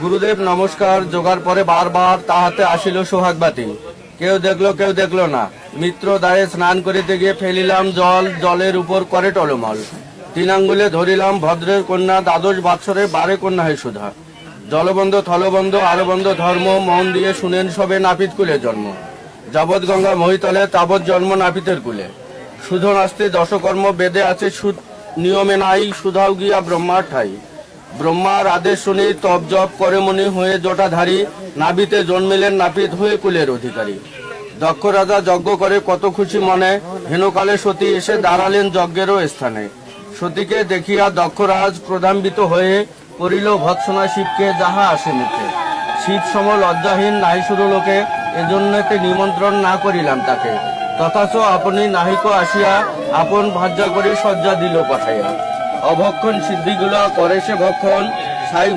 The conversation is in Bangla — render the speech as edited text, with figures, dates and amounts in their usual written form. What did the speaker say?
গুরুদেব নমস্কার। যোগার পরে বারবার তাহাতে আসিল সোহাগবাতি। কেউ দেখলো না। মিত্র দ্বারে স্নান করিতে গিয়ে ফেলিলাম জল, জলের উপর করে টলমল। 3 আঙ্গুলে ধরিলাম ভদ্রের কন্যা, দ্বাদশ বাৎসরে 12 কন্যা হে সুধা। জলবন্ধ থলবন্ধ আরবন্ধ ধর্ম, মন দিয়ে শুনেন সবে নাপিত কুলে জন্ম। যাবৎ গঙ্গা মহিতলে তাবৎ জন্ম নাপিতের কুলে। সুধ নাস্তে দশকর্ম, বেদে আছে নিয়মে নাই, সুধাও গিয়া ব্রহ্মার ঠাই। ব্রহ্মার আদেশ শুনি তপ জপ করে মনি হয়ে জটাধারী, নাভিতে জন্মিলেন নাপিত হয়ে কুলের অধিকারী। দক্ষ রাজা যজ্ঞ করে কত খুশি মনে, হেনকালে সতী এসে দাঁড়ালেন যজ্ঞেরও স্থানে। সতীকে দেখিয়া দক্ষরাজ প্রধানবিত হয়ে করিল ভৎসনা শিবকে, যাহা আসে মুখে। শিব সম লজ্জাহীন নাহি শুধু লোকে, এজন্যতে নিমন্ত্রণ না করিলাম তাকে। তথাচ আপনি নাহিক আসিয়া, আপন ভাজ্যা করে সজ্জা দিল পাঠাইয়া। অভক্ষণ সিদ্ধিগুলা করে সে ভক্ষণ, সাই